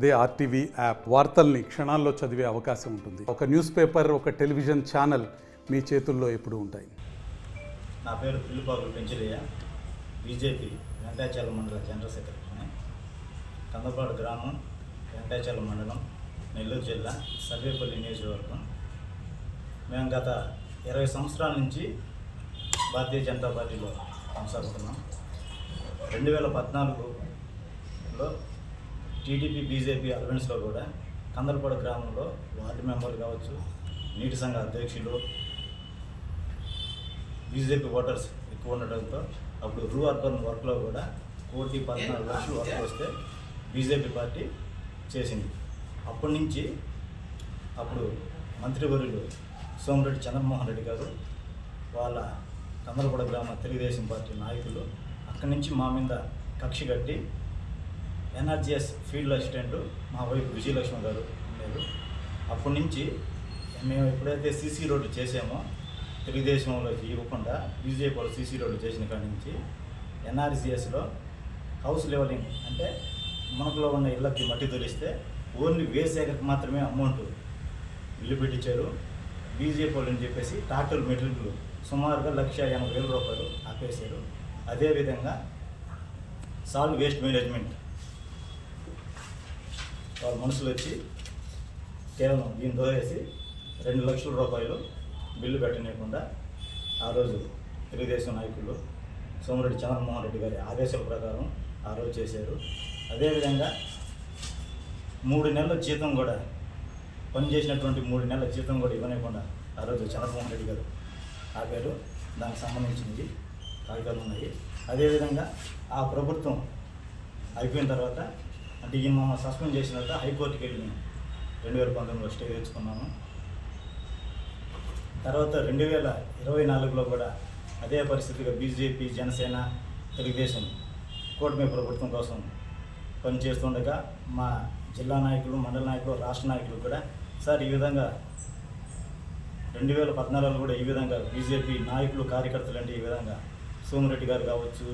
అదే RTV app వార్తల్ని క్షణాల్లో చదివే అవకాశం ఉంటుంది. ఒక న్యూస్ పేపర్, ఒక టెలివిజన్ ఛానల్ మీ చేతుల్లో ఎప్పుడూ ఉంటాయి. నా పేరు పిల్లిపాకులు పెంచలయ్య, బీజేపీ వెంకటాచలం మండల జనరల్ సెక్రటరీని. కందపాడు గ్రామం, వెంకటాచలం మండలం, నెల్లూరు జిల్లా, సర్వేపల్లి నియోజకవర్గం. మేము గత 20 సంవత్సరాల నుంచి భారతీయ జనతా పార్టీలో కొనసాగుతున్నాం. 2014లో టీడీపీ బీజేపీ అలవెన్స్లో కూడా కందలపాడు గ్రామంలో వార్డు మెంబర్లు కావచ్చు, నీటి సంఘ అధ్యక్షులు, బీజేపీ ఓటర్స్ ఎక్కువ ఉండడంతో అప్పుడు రూ అర్బన్ వర్క్లో కూడా 1,14,00,000 వర్క్ వస్తే బీజేపీ పార్టీ చేసింది. అప్పటి నుంచి అప్పుడు మంత్రివర్యులు సోమిరెడ్డి చంద్రమోహన్ రెడ్డి గారు, వాళ్ళ కందలపాడు గ్రామ తెలుగుదేశం పార్టీ నాయకులు అక్కడి నుంచి మా మీద కక్ష కట్టి ఎన్ఆర్జీఎస్ ఫీల్డ్ అసిస్టెంట్ మా వైపు విజయలక్ష్మి గారు ఉండేది. అప్పటి నుంచి మేము ఎప్పుడైతే సీసీ రోడ్డు చేసామో తెలుగుదేశంలోకి ఇవ్వకుండా బీజేపీ వాళ్ళు సీసీ రోడ్డు చేసిన కాడి నుంచి ఎన్ఆర్జీఎస్లో హౌస్ లెవెలింగ్ అంటే మనకులో ఉన్న ఇళ్ళకి మట్టి తొలిస్తే ఓన్లీ వేసేకకి మాత్రమే అమౌంట్ బిల్లు పెట్టించారు. బీజేపీ వాళ్ళు అని చెప్పేసి ట్రాక్టర్ మెటీరియల్ సుమారుగా 1,80,000 రూపాయలు ఆపేశారు. అదేవిధంగా సాల్ట్ వేస్ట్ మేనేజ్మెంట్ వాళ్ళ మనుషులు వచ్చి కేవలం దీంతో వేసి 2,00,000 రూపాయలు బిల్లు పెట్టనీయకుండా ఆ రోజు తెలుగుదేశం నాయకులు సోమిరెడ్డి చంద్రమోహన్ రెడ్డి గారి ఆదేశాల ప్రకారం ఆ రోజు చేశారు. అదేవిధంగా 3 నెలల జీతం కూడా పనిచేసినటువంటి 3 నెలల జీతం కూడా ఇవ్వలేకుండా ఆ రోజు చంద్రమోహన్ రెడ్డి గారు ఆపారు. దానికి సంబంధించినవి కాగితాలు ఉన్నాయి. అదేవిధంగా ఆ ప్రభుత్వం అయిపోయిన తర్వాత అంటే ఈయన మమ్మల్ని సస్పెండ్ చేసిన తర్వాత హైకోర్టుకి వెళ్ళి 2019లో స్టే తెచ్చుకున్నాము. తర్వాత 2024లో కూడా అదే పరిస్థితిగా బీజేపీ, జనసేన, తెలుగుదేశం కూటమి ప్రభుత్వం కోసం పనిచేస్తుండగా మా జిల్లా నాయకులు, మండల నాయకులు, రాష్ట్ర నాయకులు కూడా సార్ ఈ విధంగా 2014లో కూడా ఈ విధంగా బీజేపీ నాయకులు, కార్యకర్తలు అంటే ఈ విధంగా సోమిరెడ్డి గారు కావచ్చు,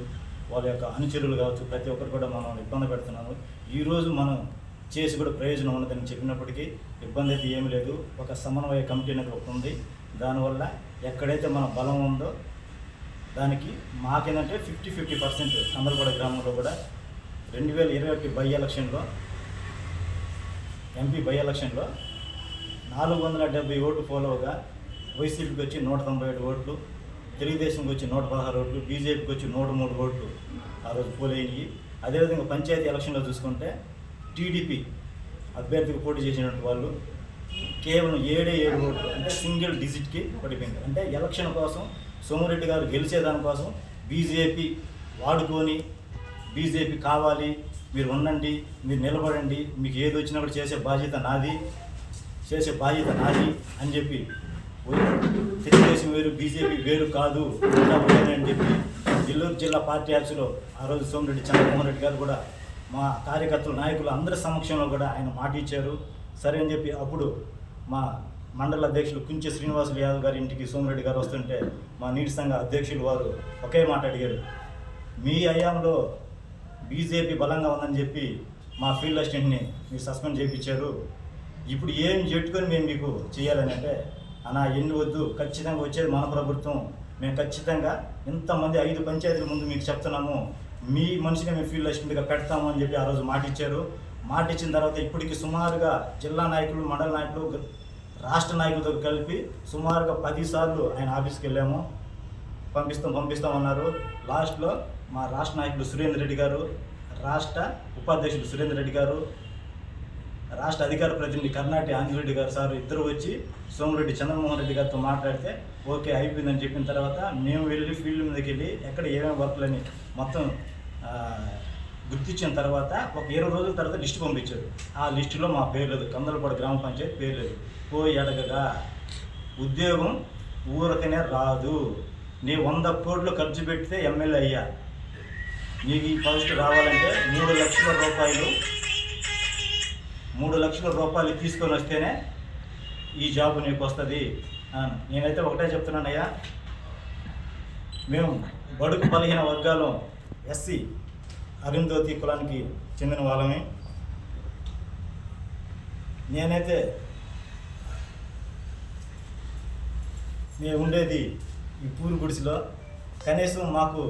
వాళ్ళ యొక్క అనుచరులు కావచ్చు, ప్రతి ఒక్కరు కూడా మనం ఇబ్బంది పెడుతున్నాము. ఈరోజు మనం చేసి కూడా ప్రయోజనం ఉన్నదని చెప్పినప్పటికీ ఇబ్బంది అయితే ఏమీ లేదు. ఒక సమన్వయ కమిటీ అనేది ఒకటి ఉంది. దానివల్ల ఎక్కడైతే మన బలం ఉందో దానికి మాకేంటంటే 50-50% కందలపాడు గ్రామంలో కూడా 2021 బై ఎలక్షన్లో ఎంపీ బై ఎలక్షన్లో 470 ఓట్లు ఫాలోగా వైసీపీకి వచ్చి 197 ఓట్లు, తెలుగుదేశంకి వచ్చి 116 ఓట్లు, బీజేపీకి వచ్చి 103 ఓట్లు ఆ రోజు పోలైనవి. అదేవిధంగా పంచాయతీ ఎలక్షన్లో చూసుకుంటే టీడీపీ అభ్యర్థికి పోటీ చేసినటువంటి వాళ్ళు కేవలం 7 ఓట్లు అంటే సింగిల్ డిజిట్కి పడిపోయింది. అంటే ఎలక్షన్ కోసం సోమిరెడ్డి గారు గెలిచేదానికోసం బీజేపీ వాడుకొని బీజేపీ కావాలి, మీరు ఉండండి, మీరు నిలబడండి, మీకు ఏది వచ్చినా కూడా చేసే బాధ్యత నాది అని చెప్పి తెలుగుదేశం వేరు, బీజేపీ వేరు కాదు అని చెప్పి నెల్లూరు జిల్లా పార్టీ ఆఫీసులో ఆ రోజు సోమిరెడ్డి చంద్రమోహన్ రెడ్డి గారు కూడా మా కార్యకర్తలు, నాయకులు అందరి సమక్షంలో కూడా ఆయన మాట ఇచ్చారు. సరే అని చెప్పి అప్పుడు మా మండల అధ్యక్షులు కుంచె శ్రీనివాసులు యాదవ్ గారి ఇంటికి సోమిరెడ్డి గారు వస్తుంటే మా నీటి సంఘ అధ్యక్షులు వారు ఒకే మాట అడిగారు, మీ హయాంలో బీజేపీ బలంగా ఉందని చెప్పి మా ఫీల్డ్ అసిస్టెంట్ని మీరు సస్పెండ్ చేయించారు, ఇప్పుడు ఏం చెట్టుకొని మేము మీకు చేయాలని అంటే అన్నా ఎన్ని వద్దు, ఖచ్చితంగా వచ్చేది మన ప్రభుత్వం, మేము ఖచ్చితంగా ఇంతమంది 5 పంచాయతీల ముందు మీకు చెప్తున్నాము, మీ మనిషిని మేము ఫీల్డ్ అసిస్టెంట్గా పెడతాము అని చెప్పి ఆ రోజు మాట ఇచ్చారు. మాట ఇచ్చిన తర్వాత ఇప్పటికి సుమారుగా జిల్లా నాయకులు, మండల నాయకులు, రాష్ట్ర నాయకులతో కలిపి సుమారుగా 10 సార్లు ఆయన ఆఫీస్కి వెళ్ళాము. పంపిస్తామన్నారు. లాస్ట్లో మా రాష్ట్ర నాయకుడు సురేందర్ రెడ్డి గారు, రాష్ట్ర ఉపాధ్యక్షుడు సురేందర్ రెడ్డి గారు, రాష్ట్ర అధికార ప్రతినిధి కర్ణాటి ఆంజనేయుడు గారు సార్ ఇద్దరు వచ్చి సోమిరెడ్డి చంద్రమోహన్ రెడ్డి గారితో మాట్లాడితే ఓకే అయిపోయిందని చెప్పిన తర్వాత మేము వెళ్ళి ఫీల్డ్ మీదకి వెళ్ళి ఎక్కడ ఏమేమి వర్క్లని మొత్తం గుర్తించిన తర్వాత ఒక 20 రోజుల తర్వాత లిస్టు పంపించారు. ఆ లిస్టులో మా పేరు లేదు, కందలపాడు గ్రామ పంచాయతీ పేరు లేదు. పోయి అడగగా ఉద్యోగం ఊరకనే రాదు, నీ 100 కోట్లు ఖర్చు పెడితే ఎమ్మెల్యే అయ్యా, నీకు ఈ పోస్ట్ రావాలంటే 3 లక్షల రూపాయలు తీసుకొని వస్తేనే ఈ జాబ్ నీకు వస్తుంది. నేనైతే ఒకటే చెప్తున్నానయ్యా, మేము బడుగు బలహీన వర్గాలు ఎస్సీ అరుంధోతి కులానికి చెందిన వాళ్ళమే. నేనైతే మేము ఉండేది ఈ పూరు గుడిసెలో, కనీసం మాకు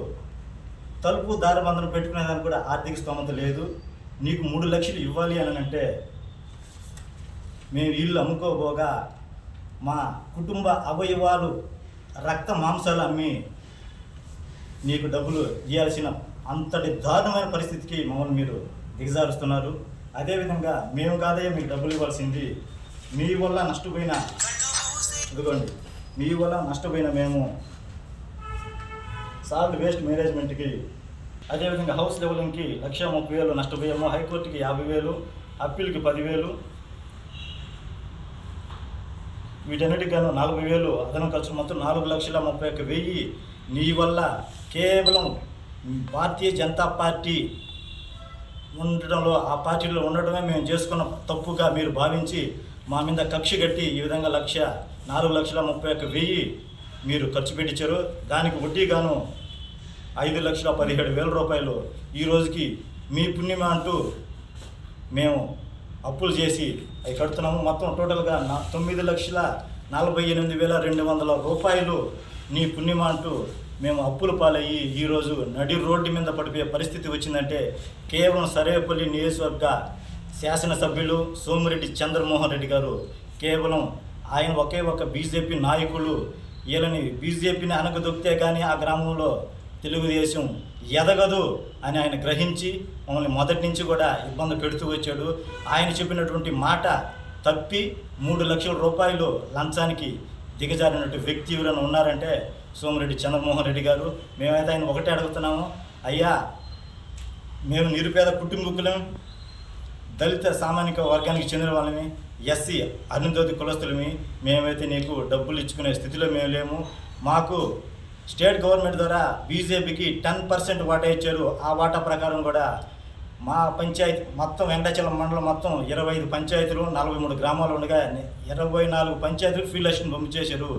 తలుపు దారబంధనం పెట్టుకునేదానికి కూడా ఆర్థిక స్తోమత లేదు. నీకు 3 లక్షలు ఇవ్వాలి అని అంటే మేము ఇల్లు అమ్ముకోబోగా మా కుటుంబ అవయవాలు రక్త మాంసాలు అమ్మి నీకు డబ్బులు ఇవ్వాల్సిన అంతటి దారుణమైన పరిస్థితికి మమ్మల్ని మీరు దిగజారుస్తున్నారు. అదేవిధంగా మేము కాదయ్యా మీకు డబ్బులు ఇవ్వాల్సింది, మీ వల్ల నష్టపోయిన ఇదిగోండి, మీ వల్ల నష్టపోయిన మేము సాల్ట్ వేస్ట్ మేనేజ్మెంట్కి, అదేవిధంగా హౌస్ లెవెలింగ్కి 1,30,000 నష్టపోయాము, హైకోర్టుకి 50,000, అప్పీల్కి 10,000, వీటన్నిటికి గాను 40,000 అదనం ఖర్చు, మొత్తం 4,31,000 నీ వల్ల కేవలం భారతీయ జనతా పార్టీ ఉండడంలో, ఆ పార్టీలో ఉండడమే మేము చేసుకున్న తప్పుగా మీరు భావించి మా మీద కక్ష కట్టి ఈ విధంగా 4,31,000 మీరు ఖర్చు పెట్టించారు. దానికి వడ్డీగాను 5,17,000 రూపాయలు ఈ రోజుకి మీ పుణ్యమే అంటూ మేము అప్పులు చేసి అవి కడుతున్నాము. మొత్తం టోటల్గా 9,48,200 రూపాయలు నీ పుణ్యమా అంటూ మేము అప్పులు పాలయ్యి ఈరోజు నడి రోడ్డు మీద పడిపోయే పరిస్థితి వచ్చిందంటే కేవలం సర్వేపల్లి నియోజకవర్గ శాసనసభ్యులు సోమిరెడ్డి చంద్రమోహన్ రెడ్డి గారు, కేవలం ఆయన ఒకే ఒక బీజేపీ నాయకులు, వీళ్ళని బీజేపీని అనగదొక్కితే కానీ ఆ గ్రామంలో తెలుగుదేశం ఎదగదు అని ఆయన గ్రహించి మమ్మల్ని మొదటి నుంచి కూడా ఇబ్బంది పెడుతూ వచ్చాడు. ఆయన చెప్పినటువంటి మాట తప్పి 3 లక్షల రూపాయలు లంచానికి దిగజారినట్టు వ్యక్తి ఎవరైనా ఉన్నారంటే సోమిరెడ్డి చంద్రమోహన్ రెడ్డి గారు. మేమైతే ఆయన ఒకటే అడుగుతున్నాము, అయ్యా మేము నిరుపేద కుటుంబకులం, దళిత సామాజిక వర్గానికి చెందిన వాళ్ళని, ఎస్సీ అరుణోదయ కులస్తులమి, మేమైతే నీకు డబ్బులు ఇచ్చుకునే స్థితిలో మేము లేము. మాకు స్టేట్ గవర్నమెంట్ ద్వారా బీజేపీకి 10% వాటా ఇచ్చారు. ఆ వాటా ప్రకారం కూడా మా పంచాయతీ మొత్తం వెంకటాచలం మండలం మొత్తం 25 పంచాయతీలు 43 గ్రామాలు ఉండగా 24 పంచాయతీలు ఫీల్డ్ అసిస్టెంట్ పంపించేశారు.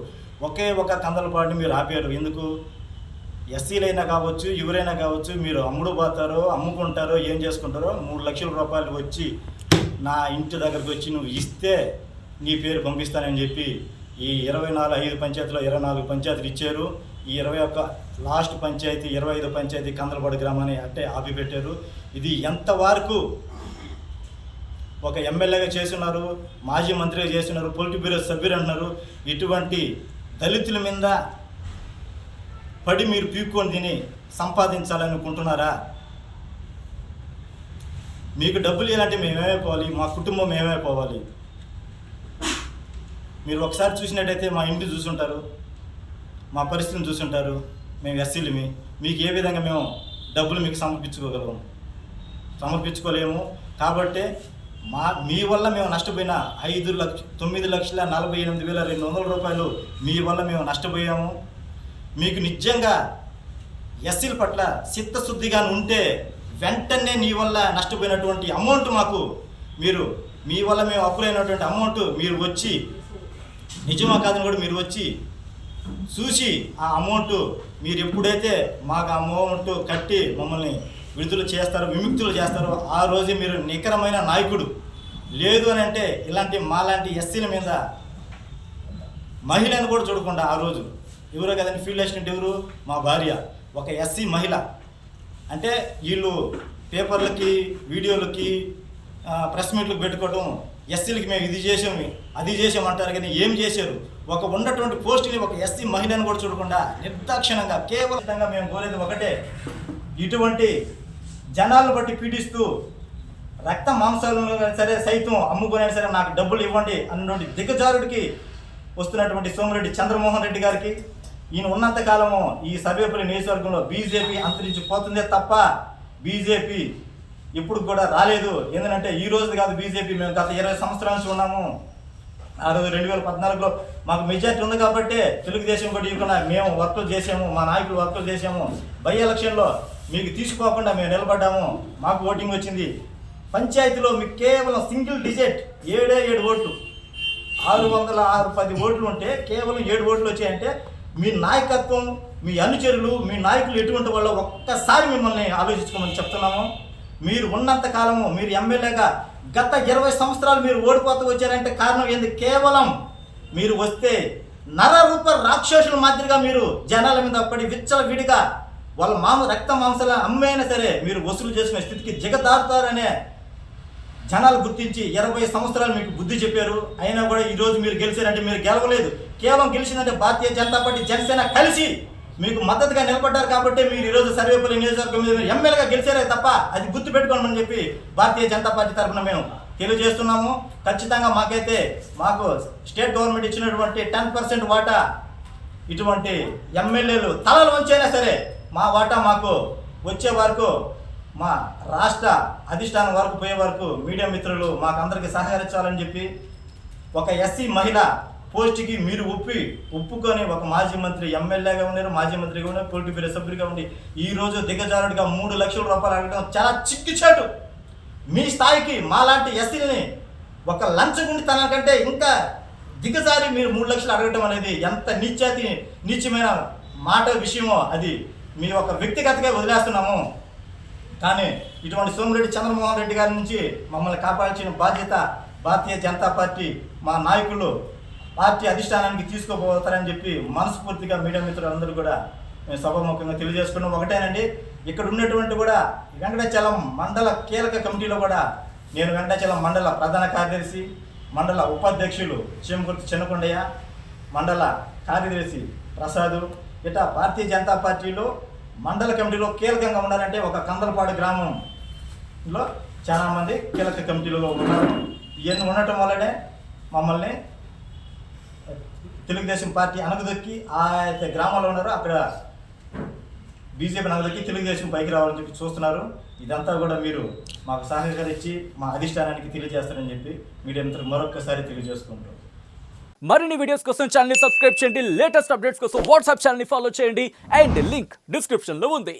ఒకే ఒక కందలపాటిని మీరు ఆపారు. ఎందుకు? ఎస్సీలైనా కావచ్చు, ఎవరైనా కావచ్చు, మీరు అమ్ముడు పోతారో అమ్ముకుంటారో ఏం చేసుకుంటారో 3 లక్షల రూపాయలు వచ్చి నా ఇంటి దగ్గరకు వచ్చి నువ్వు ఇస్తే నీ పేరు పంపిస్తానని చెప్పి ఈ 5 పంచాయతీలో 24 పంచాయతీలు ఇచ్చారు. ఈ 21 లాస్ట్ పంచాయతీ 25 పంచాయతీ కందలపాడు గ్రామాన్ని అంటే ఆపిపెట్టారు. ఇది ఎంతవరకు ఒక ఎమ్మెల్యేగా చేస్తున్నారు, మాజీ మంత్రిగా చేస్తున్నారు, పొలిట్ బ్యూరో సభ్యులు అంటున్నారు. ఇటువంటి దళితుల మీద పడి మీరు పీక్కొని తిని సంపాదించాలనుకుంటున్నారా? మీకు డబ్బులు ఇవ్వాలంటే మేమేమైపోవాలి, మా కుటుంబం ఏమైపోవాలి? మీరు ఒకసారి చూసినట్టయితే మా ఇంటిని చూసుంటారు, మా పరిస్థితిని చూసుంటారు. మేము ఎస్సీలమి, మీకు ఏ విధంగా మేము డబ్బులు మీకు సమర్పించుకోలేము. కాబట్టి మీ వల్ల మేము నష్టపోయిన 9,48,200 రూపాయలు మీ వల్ల మేము నష్టపోయాము. మీకు నిజంగా ఎస్సీల పట్ల చిత్తశుద్ధిగా ఉంటే వెంటనే నీ వల్ల నష్టపోయినటువంటి అమౌంట్ మాకు మీ వల్ల మేము అప్పులైనటువంటి అమౌంట్ మీరు వచ్చి నిజమా కాదని కూడా మీరు వచ్చి చూసి ఆ అమౌంట్ మీరు ఎప్పుడైతే మాకు అమౌంట్ కట్టి మమ్మల్ని విడుదల చేస్తారో, విముక్తులు చేస్తారో ఆ రోజే మీరు నికరమైన నాయకుడు. లేదు అని అంటే ఇలాంటి మాలాంటి ఎస్సీల మీద మహిళను కూడా చూడకుండా ఆ రోజు ఎవరో కదండి ఫీల్డ్ అసిస్టెంట్ ఎవరు? మా భార్య, ఒక ఎస్సీ మహిళ. అంటే వీళ్ళు పేపర్లకి వీడియోలకి ప్రెస్ మీట్లకు పెట్టుకోవడం, ఎస్సీలకి మేము ఇది చేసాము అది చేసామంటారు కానీ ఏం చేశారు? ఒక ఉన్నటువంటి పోస్టుని ఒక ఎస్సీ మహిళను కూడా చూడకుండా నిర్దాక్షిణంగా కేవలంగా మేము కోరేది ఒకటే, ఇటువంటి జనాలను బట్టి పీడిస్తూ రక్త మాంసాలను సరే సైతం అమ్ముకునే సరే నాకు డబ్బులు ఇవ్వండి అన్నటువంటి దిగజారుడికి వస్తున్నటువంటి సోమిరెడ్డి చంద్రమోహన్ రెడ్డి గారికి, ఈయన ఉన్నంతకాలము ఈ సర్వేపల్లి నియోజకవర్గంలో బీజేపీ అంతరించిపోతుందే తప్ప బీజేపీ ఇప్పుడు కూడా రాలేదు. ఎందుకంటే ఈ రోజు కాదు బీజేపీ, మేము గత 20 సంవత్సరాల నుంచి ఉన్నాము. ఆ రోజు 2014లో మాకు మెజార్టీ ఉంది కాబట్టి తెలుగుదేశం కూడా ఇవ్వకుండా మేము వర్కులు చేసాము, మా నాయకులు వర్కులు చేసాము. బై ఎలక్షన్లో మీకు తీసుకోకుండా మేము నిలబడ్డాము, మాకు ఓటింగ్ వచ్చింది. పంచాయతీలో మీకు కేవలం సింగిల్ డిజిట్ 7 ఓట్లు, 610 ఓట్లు ఉంటే కేవలం 7 ఓట్లు వచ్చాయంటే మీ నాయకత్వం, మీ అనుచరులు, మీ నాయకులు ఎటువంటి వాళ్ళో ఒక్కసారి మిమ్మల్ని ఆలోచించుకోమని చెప్తున్నాము. మీరు ఉన్నంత కాలము మీరు ఎమ్మెల్యేగా గత 20 సంవత్సరాలు మీరు ఓడిపోతూ వచ్చారంటే కారణం ఏంది? కేవలం మీరు వస్తే నరరూప రాక్షసుల మాదిరిగా మీరు జనాల మీద పడి విచ్చలవిడిగా వాళ్ళ రక్త మాంసాల అమ్మైనా సరే మీరు వసూలు చేసుకునే స్థితికి దిగదారుతారనే జనాలు గుర్తించి 20 సంవత్సరాలు మీకు బుద్ధి చెప్పారు. అయినా కూడా ఈరోజు మీరు గెలిచారంటే మీరు గెలవలేదు. కేవలం గెలిచిందంటే భారతీయ జనతా పార్టీ జనసేన కలిసి మీకు మద్దతుగా నిలబడ్డారు కాబట్టి మీరు ఈరోజు సర్వేపల్లి నియోజకవర్గం మీద మీరు ఎమ్మెల్యేగా గెలిచారే తప్ప అది గుర్తు పెట్టుకోమని చెప్పి భారతీయ జనతా పార్టీ తరఫున మేము తెలియజేస్తున్నాము. ఖచ్చితంగా మాకు స్టేట్ గవర్నమెంట్ ఇచ్చినటువంటి 10% వాటా ఇటువంటి ఎమ్మెల్యేలు తలలు వంచైనా సరే మా వాటా మాకు వచ్చే వరకు మా రాష్ట్ర అధిష్టానం వరకు పోయే వరకు మీడియా మిత్రులు మాకు అందరికీ సహకరించాలని చెప్పి ఒక ఎస్సీ మహిళ పోస్ట్కి మీరు ఒప్పుకొని ఒక మాజీ మంత్రి ఎమ్మెల్యేగా ఉన్నారు, మాజీ మంత్రిగా ఉన్నారు, పొలిటి బ్యూరో సభ్యుడిగా ఉండి ఈరోజు దిగజారుడిగా 3 లక్షల రూపాయలు అడగడం చాలా చిక్కుచాటు. మీ స్థాయికి మాలాంటి ఎస్సీలని ఒక లంచగుండితనం కంటే ఇంకా దిగజారి మీరు 3 లక్షలు అడగడం అనేది ఎంత నీచమైన మాట విషయమో అది మీ ఒక వ్యక్తిగతంగా వదిలేస్తున్నాము. కానీ ఇటువంటి సోమిరెడ్డి చంద్రమోహన్ రెడ్డి గారి నుంచి మమ్మల్ని కాపాడాల్సిన బాధ్యత భారతీయ జనతా పార్టీ మా నాయకులు పార్టీ అధిష్టానానికి తీసుకుపోతారని చెప్పి మనస్ఫూర్తిగా మీడియా మిత్రులందరూ కూడా మేము సభాముఖంగా తెలియజేసుకున్నాం. ఒకటేనండి, ఇక్కడ ఉన్నటువంటి కూడా వెంకటాచలం మండల కీలక కమిటీలో కూడా నేను వెంకటాచలం మండల ప్రధాన కార్యదర్శి, మండల ఉపాధ్యక్షులు చీమకుర్తి చిన్నకొండయ్య, మండల కార్యదర్శి ప్రసాదు, ఇట్లా భారతీయ జనతా పార్టీలో మండల కమిటీలో కీలకంగా ఉన్నారంటే ఒక కందలపాడు గ్రామంలో చాలామంది కీలక కమిటీలో ఉన్నారు. ఇవన్నీ ఉండటం వల్లనే మమ్మల్ని తెలుగుదేశం పార్టీ అనగదొక్కి ఆ గ్రామాల్లో ఉన్నారు అక్కడ బీజేపీ అనగదొక్కి తెలుగుదేశం పైకి రావాలని చెప్పి చూస్తున్నారు. ఇదంతా కూడా మీరు మాకు సహకరించి మా అధిష్టానానికి తెలియజేస్తారని చెప్పి మీడియా మిత్రులు మరొకసారి తెలియజేసుకుంటారు. మరిన్ని వీడియోస్ కోసం ఛానల్ ని సబ్స్క్రైబ్ చేయండి, లేటెస్ట్ అప్డేట్స్ కోసం వాట్సాప్ ఛానల్ ని ఫాలో చేయండి అండ్ లింక్ డిస్క్రిప్షన్ లో ఉంది.